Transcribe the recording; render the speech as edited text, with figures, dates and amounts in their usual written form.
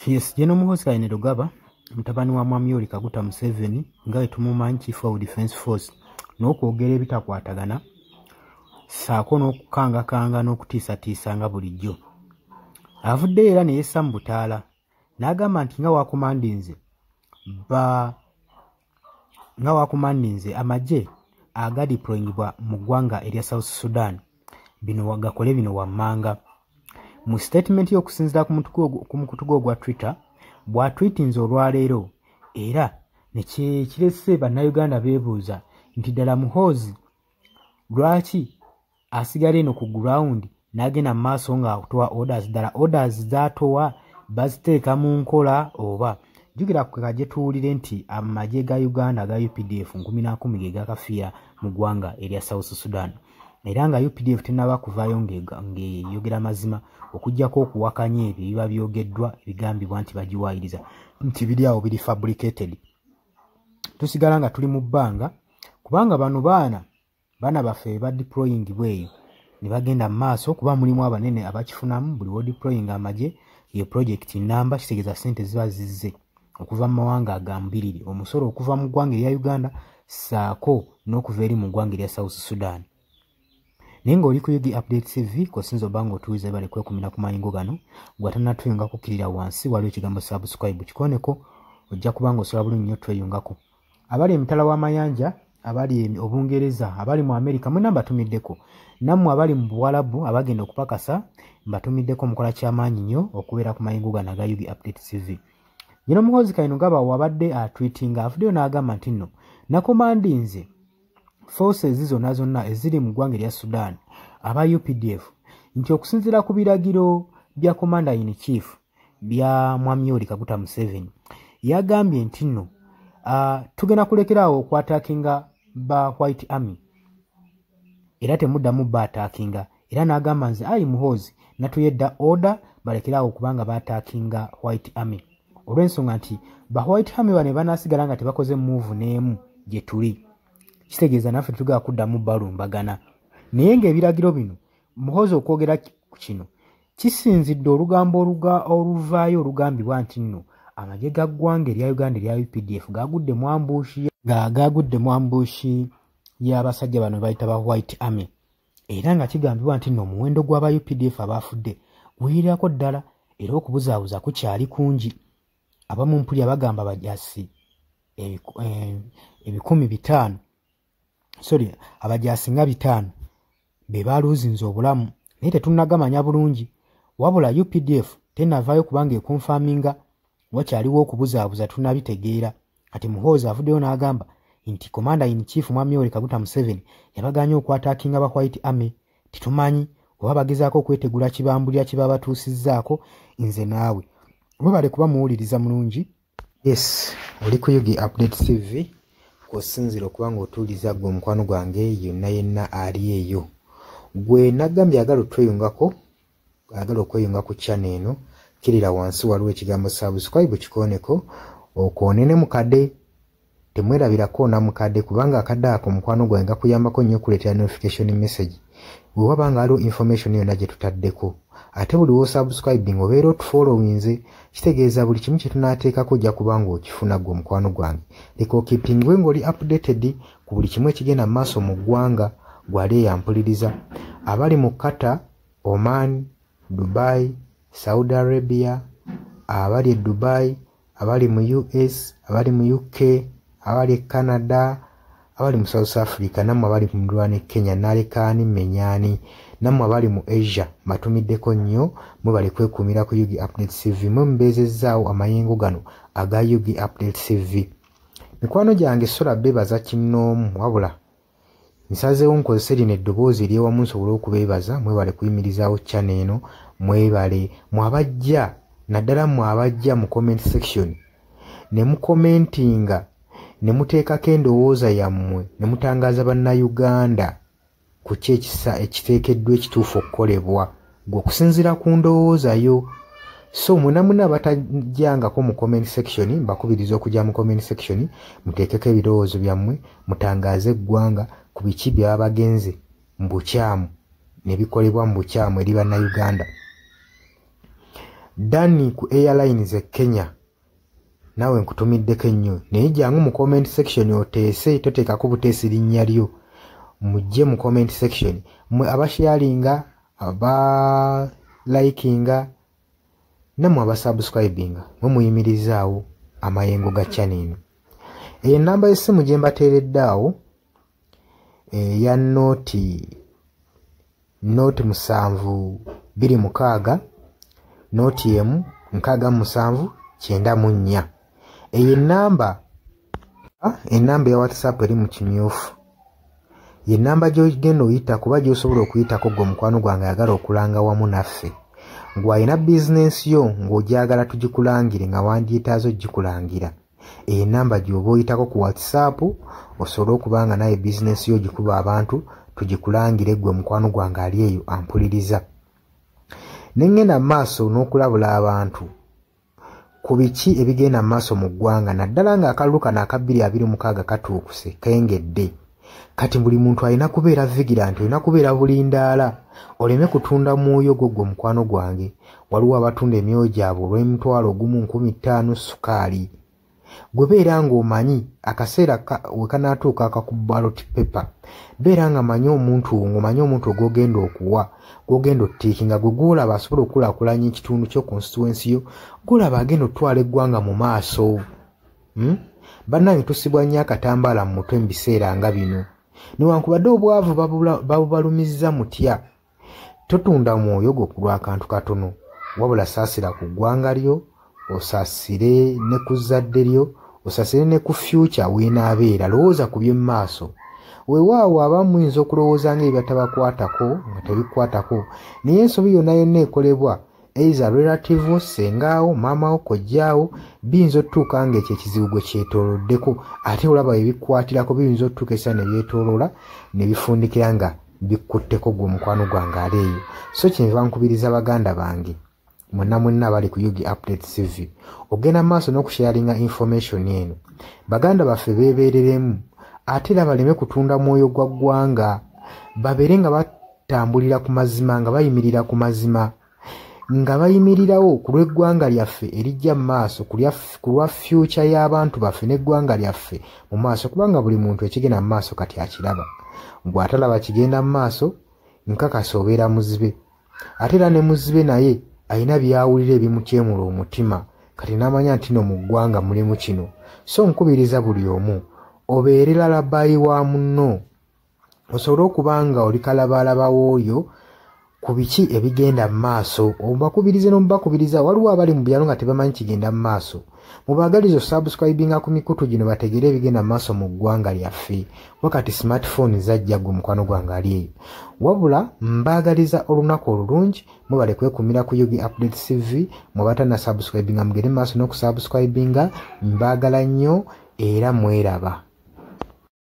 Yes, General Muhoozi Kainerugaba, mutabani wa Mwami Yoweri Kaguta Museveni, nga bwe tumumanyi Chief of Defence Force, n'okwogera ebitakwatagana, ssaako n'okukangakanga n'okutiisatiisa nga bulijjo. Avuddeyo era ne yessa mu butaala, n'agamba nti nga wakumandinze amagye agadiployingibwa mu ggwanga erya South Sudan, bino gakole bino wammanga. Mu statement y'okusinziira ku mukutu gwe ogwa Twitter, bw'atwitinze olwaleero era ne kirese bannayuganda beebuuza nti ddala Muhoozi lwaki asigala eno ku ground n'agenda mu maaso ng'atuwa orders, ddala orders z'atowa baziteeka mu nkola oba jjukira ku kagye tuwulire nti amagye ga Uganda aga UPDF 11 ge gakafiira mu ggwanga erya South Sudan. Era nga UPDF tenaba kuvaayo ng'eyogera mazima okuggyako okuwakanya ebyo biba byogeddwa ebigambibwa nti bagiwaayiriza nti biri awo biri fabricated. Tusigala nga tuli mu bbanga kubanga bano baana baffe badeployingibwa eyo ne bagenda mu maaso kuba mulimu abanene abakifunamu buli wo deploying amagye ye project namba kitegeeza ssente ziba zizze okuva mu mawanga agambirire omusolo okuva mu ggwanga erya Uganda ssaako n'okuva eri mu ggwanga erya South Sudan. Naye ng'oli ku Yugi Update TV kosinza oba ng'otuwiza bale kwekumira ku mayingo gano gw'atannatweyunga kukkirira wansi waliwo ekigambo subscribe kikoneko ojja kuba ng'osobola bulungi nnyo tweyungako. Abali emitala w'amayanja, abali Obungereza, abali mu Amerika mwena mbatumiddeko, nammwe abali mu Buwalabu abagenda okupakasa mbatumiddeko mukola ky'amaanyi nnyo okubeera ku mayingo gano aga Yugi Update TV. General Muhoozi Kainerugaba wabadde atweetinga avuddeyo n'agamba nti nno nakomandinze forces zonna eziri mu ggwanga erya Sudan aba UPDF nti okusinziira ku biragiro bya Commander in Chief bya Mwami Yoweri Kaguta Museveni yagambye nti nno tugenda kulekeraawo okwataakinga ba White Army era temuddamu baataakinga, era n'agamba nze ayi Muhoozi natuyedda order balekeraawo kubanga baataakinga White Army olw'ensonga nti ba White Army bane banaasigala nga tebakoze move n'emu gye tuli kitegeeza naffe tetugala kuddamu balumbagana. Naye ng'ebiragiro bino Muhoozi okwogera ku kino kisinzidde olugambo oluvaayo olugambibwa nti nno amagye ga ggwanga erya Uganda erya UPDF gagudde mu ambushi y'abasajja bano bayita ba White Army, era nga kigambibwa nti nno omuwendo gw'aba UPDF abaafudde guyirirako ddala era okubuzaabuza kukyali kungi. Abamu mpulya bagamba bajaasi abajaasi nga 5 be baaluuzinze obulamu, naye tetunnagamanya bulungi, wabula UPDF tenavaayo kubanga ekonfaminga wakyaliwo okubuzaabuza tunnabitegeera. Kati Muhoozi avuddeyo n'agamba nti Commander in Chief Mwami Yoweri Kaguta Museveni yabaganya okwataakinga ba White Army, titumanyi oba bagezaako okwetegula kibambulira kiba batuusizzaako. Nze naawe webale kuba muwuliriza mulungi. Yes, oli ku Yugi Update TV kusinzira okuba ng'otuuliza gwe omukwano gwange yenna ali eyo. Gwe nagambye agala otweyungako, agala okweyunga ku channel eno, kirira wansi waliwo ekigambo subscribe kikoneko okwonene mukadde, temwerabirako na mukadde kubanga akadde ako mukwano gwange gakuyambako nnyo okuleetera notification message bwe waba nga waliwo information yonna gye tutaddeko. Ate buli wo subscribing obeera otufollowinze kitegeeza buli kimu kye tunaateekako ojja kuba ng'okifuna gwe omukwano gwange. Leka okipingwe ng'oli updated ku buli kimu ekigenda mu maaso mu ggwanga gwali eyampuliriza. Abali mu Qatar, Oman, Dubai, Saudi Arabia, abali e Dubai, abali mu US, abali mu UK, abali e Canada, abali mu South Africa, nammwe abali mu Ndwane Kenya, nalekaani menyani, nammwe abali mu Asia matumiddeko nnyo mwebale kwekumira ku Yugi Update TV mwe mbeezezzaawo amayengo gano aga Yugi Update TV. Mikwano gyange sola beebaza kinnoomu wabula nsazeewo nkozese lino eddoboozi ery'ewamu nsobole okubeebaza mwebale kuyimirizaawo channel eno, mwebale mwabajja naddala mwabajja mu comment section ne mukomentinga ne muteekako endowooza yammwe ne mutangaaza bannayuganda ku ki ekiteekeddwa ekituufu okukolebwa gwe okusinziira ku ndowooza yo. So muna batajjangako mu comment section mbakubiriza okujja mu comment section muteekeko ebirowoozo byammwe mutangaaze eggwanga ku biki byaba bagenze mu bukyamu ne bikolebwa mu bukyamu eri bannayuganda. Dani ku Airlines e Kenya nawe nkutumiddeko ennyo naye jangu mu comment section oteese toteeka ku buteesi linnya lyo mujje mu comment section mwe abasharinga aba likinga namwe abasubscribinga mwe muyimirizaawo amayengo ga channel eyo namba y'essimu gye mbateeredde awo ya noti 726 noti emu 679 eyo enamba ya WhatsApp eri mu kimyufu ye namba gy'ogenda oyita kuba gy'osobola okuyitako gwe mukwano gwange ayagala okulanga wamu naffe ng'alina bizinensi yo ng'ogyagala tugikulangire nga wandyetaaza ogikulangira eyo namba gy'oba oyitako ku WhatsApp osobole okuba nga naye bizinensi yo gikuba abantu tugikulangire gwe mukwano gwange ali eyo ampuliriza nengenda maaso n'okulabula abantu ku biki ebigenda maaso mu ggwanga naddala ng'akalulu kano aka 2026 katuukuse kengedde kati buli muntu alina kubeera vigilant olina kubeera bulindaala oleme kutunda mwoyo gwo mukwano gwange waliwo abatunda emyoyo gyabwe olw'M1,500 sukaali gwe beera ng'omanyi akaseera wekanaatuuka akakuba ballot paper beera nga manyi omuntu ng'omanyi omuntu ogwogenda okuwa gwogenda ottiikinga gwe gwolaba asobola okukulaakulanya ekitundu kyo constituency yo gwolaba agenda otwala eggwanga mu maaso bannange tusibwa nnyo akatambaala mu mutwe mu biseera nga bino newankubadde obwavu babubalumizza mutya totunda mwoyo gwo ku lw'akantu katono wabula saasira ku ggwanga lyo osaasire ne ku zadde lyo osaasire ne ku future weenaabeera lowooza ku by'emu maaso weewaawo abamu muyinza okulowooza ng'ebyo tabakwatako nga tebikwatako naye ensobi yonna yonna ekolebwa eiza relative sengaawo maamawo kojjaawo biyinza otutuuka ng'ekyo ekizibu gwe kyetooloddeko ate olaba ebikwatirako biyinza otutuuka esa ne byetooloola ne bifundikira nga bikkutteko gwe mukwano gwange aleeyo so kyenva nkubiriza baganda bange mwenna abali ku Yugi Update TV ogenda maaso n'okusharinga information eno baganda baffe beebereremu ate era baleme kutunda mwoyo gwa ggwanga babeere nga batambulira ku mazima nga bayimirira ku mazima nga bayimirirawo ku lw'eggwanga lyaffe erijja mu maaso ku lwa future y'abantu baffe n'eggwanga lyaffe mu maaso kubanga buli muntu ekigenda mu maaso kati akiraba bw'atalaba kigenda mu maaso nkakasa obeera muzibe ate era ne muzibe naye alina byawulira ebimutyemula omutima kati n'amanya nti no mu ggwanga mulimu kino so nkubiriza buli omu obeere lalabayi wa munno osobole okuba nga oli kalabalaba w'oyo ku biki ebigenda mu maaso obakubirize n'omubakubiriza waliwo abali mu byalo nga tebamanyi kigenda mu maaso mubaagaliza subscribinga ku mikutu gino bategere ebigenda mu maaso mu ggwanga lyaffe wakati smartphone zajja gwe mukwano gwange ali eyo wabula mbaagaliza olunaku olulungi mwebale kwekumira ku Yugi Update TV mwebatana subscribinga mugere mu maaso n'okusubscribinga mbaagala nnyo era mweraba.